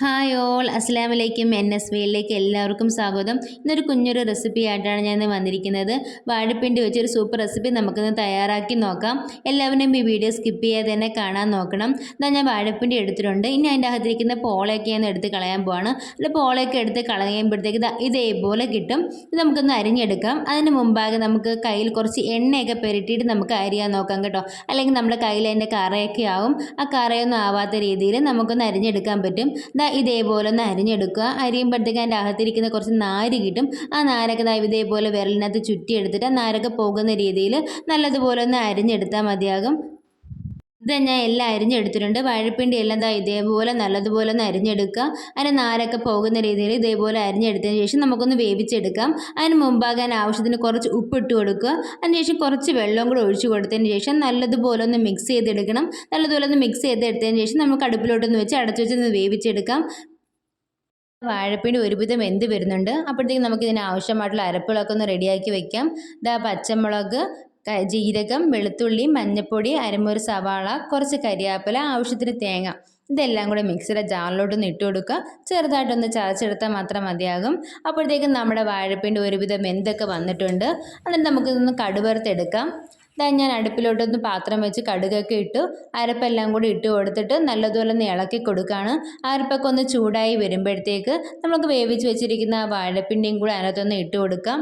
Hi all അസ്സലാമു അലൈക്കും NSVയിലേക്ക് എല്ലാവർക്കും സ്വാഗതം. ഇന്നൊരു കുഞ്ഞൊരു റെസിപ്പി ആയിട്ടാണ് ഞാൻ വന്നിരിക്കുന്നത്. വാഴപ്പിണ്ടി വെച്ചൊരു സൂപ്പർ റെസിപ്പി നമുക്കിന്ന് തയ്യാറാക്കി നോക്കാം. എല്ലാവരും ഈ വീഡിയോ സ്കിപ്പ് ചെയ്യാതെ തന്നെ കാണാൻ നോക്കണം. എന്നാൽ ഞാൻ വാഴപ്പിണ്ടി എടുത്തിട്ടുണ്ട്. ഇനി അതിൻ്റെ അകത്തിരിക്കുന്ന പോളയൊക്കെ ഞാൻ എടുത്ത് കളയാൻ പോവാണ്. അത് പോളയൊക്കെ എടുത്ത് കളയുമ്പോഴത്തേക്ക് ഇതേപോലെ കിട്ടും. ഇത് നമുക്കൊന്ന് അരിഞ്ഞെടുക്കാം. അതിന് മുമ്പാകെ നമുക്ക് കയ്യിൽ കുറച്ച് എണ്ണയൊക്കെ പുരട്ടിയിട്ട് നമുക്ക് അരിയാൻ നോക്കാം കേട്ടോ. അല്ലെങ്കിൽ നമ്മുടെ കയ്യിൽ അതിൻ്റെ കറയൊക്കെ ആവും. ആ കറയൊന്നും ആവാത്ത രീതിയിൽ നമുക്കൊന്ന് അരിഞ്ഞെടുക്കാൻ പറ്റും. ഇതേപോലെ ഒന്ന് അരിഞ്ഞെടുക്കുക. അരിയുമ്പോഴത്തേക്ക് അതിൻ്റെ അകത്തിരിക്കുന്ന കുറച്ച് നാര് കിട്ടും. ആ നാരൊക്കെ ഇതേപോലെ വിരലിനകത്ത് ചുറ്റിയെടുത്തിട്ട് ആ നാരൊക്കെ പോകുന്ന രീതിയിൽ നല്ലതുപോലെ ഒന്ന് അരിഞ്ഞെടുത്താൽ മതിയാകും. ഇത് ഞാൻ എല്ലാം അരിഞ്ഞെടുത്തിട്ടുണ്ട്. വാഴപ്പിണ്ടി എല്ലാം ഇതേപോലെ നല്ലതുപോലെ ഒന്ന് അരിഞ്ഞെടുക്കുക. അതിന് നാരൊക്കെ പോകുന്ന രീതിയിൽ ഇതേപോലെ അരിഞ്ഞെടുത്തതിന് ശേഷം നമുക്കൊന്ന് വേവിച്ചെടുക്കാം. അതിന് മുമ്പാകാൻ ആവശ്യത്തിന് കുറച്ച് ഉപ്പിട്ട് കൊടുക്കുക. അതിനുശേഷം കുറച്ച് വെള്ളം കൂടെ ഒഴിച്ചു കൊടുത്തതിന് ശേഷം നല്ലതുപോലെ ഒന്ന് മിക്സ് ചെയ്തെടുക്കണം. നല്ലതുപോലെ ഒന്ന് മിക്സ് ചെയ്തെടുത്തതിന് ശേഷം നമുക്ക് അടുപ്പിലോട്ടൊന്ന് വെച്ച് അടച്ചു വെച്ചൊന്ന് വേവിച്ചെടുക്കാം. വാഴപ്പിണ്ടി ഒരുവിധം വെന്ത് വരുന്നുണ്ട്. അപ്പോഴത്തേക്കും നമുക്ക് ഇതിന് ആവശ്യമായിട്ടുള്ള അരപ്പുകളൊക്കെ ഒന്ന് റെഡിയാക്കി വെക്കാം. പച്ചമുളക്, ജീരകം, വെളുത്തുള്ളി, മഞ്ഞൾപ്പൊടി, അരമുറി സവാള, കുറച്ച് കരിയാപ്പില, ആവശ്യത്തിന് തേങ്ങ, ഇതെല്ലാം കൂടെ മിക്സിയുടെ ജാറിലോട്ടൊന്ന് ഇട്ട് കൊടുക്കുക. ചെറുതായിട്ടൊന്ന് ചതച്ചെടുത്താൽ മാത്രം മതിയാകും. അപ്പോഴത്തേക്കും നമ്മുടെ വാഴപ്പിണ്ടി ഒരുവിധം വെന്തൊക്കെ വന്നിട്ടുണ്ട്. എന്നിട്ട് നമുക്കിതൊന്ന് കടുവറുത്തെടുക്കാം. ഞാൻ അടുപ്പിലോട്ടൊന്ന് പാത്രം വെച്ച് കടുകൊക്കെ ഇട്ടു അരപ്പെല്ലാം കൂടി ഇട്ട് കൊടുത്തിട്ട് നല്ലതുപോലെ ഒന്ന് ഇളക്കി കൊടുക്കുകയാണ്. അരപ്പൊക്കെ ഒന്ന് ചൂടായി വരുമ്പോഴത്തേക്ക് നമുക്ക് വേവിച്ച് വെച്ചിരിക്കുന്ന ആ വാഴപ്പിണ്ടിയും കൂടെ അതിനകത്തൊന്ന് ഇട്ട് കൊടുക്കാം.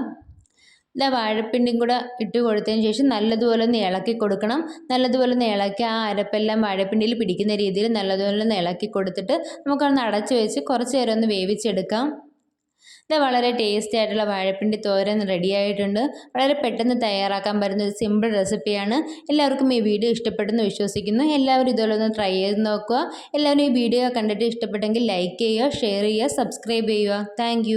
വാഴപ്പിണ്ടിയും കൂടെ ഇട്ട് കൊടുത്തതിന് ശേഷം നല്ലതുപോലെ ഒന്ന് ഇളക്കി കൊടുക്കണം. നല്ലതുപോലെ ഒന്ന് ഇളക്കി ആ അരപ്പെല്ലാം വാഴപ്പിണ്ടിയിൽ പിടിക്കുന്ന രീതിയിൽ നല്ലതുപോലെ ഒന്ന് ഇളക്കി കൊടുത്തിട്ട് നമുക്കൊന്ന് അടച്ചു വെച്ച് കുറച്ച് നേരം ഒന്ന് വേവിച്ചെടുക്കാം. വളരെ ടേസ്റ്റി ആയിട്ടുള്ള വാഴപ്പിണ്ടി തോരൻ റെഡി ആയിട്ടുണ്ട്. വളരെ പെട്ടെന്ന് തയ്യാറാക്കാൻ പറ്റുന്ന ഒരു സിമ്പിൾ റെസിപ്പിയാണ്. എല്ലാവർക്കും ഈ വീഡിയോ ഇഷ്ടപ്പെട്ടെന്ന് വിശ്വസിക്കുന്നു. എല്ലാവരും ഇതുപോലെ ഒന്ന് ട്രൈ ചെയ്ത് നോക്കുക. എല്ലാവരും ഈ വീഡിയോ കണ്ടിട്ട് ഇഷ്ടപ്പെട്ടെങ്കിൽ ലൈക്ക് ചെയ്യുക, ഷെയർ ചെയ്യുക, സബ്സ്ക്രൈബ് ചെയ്യുക. താങ്ക്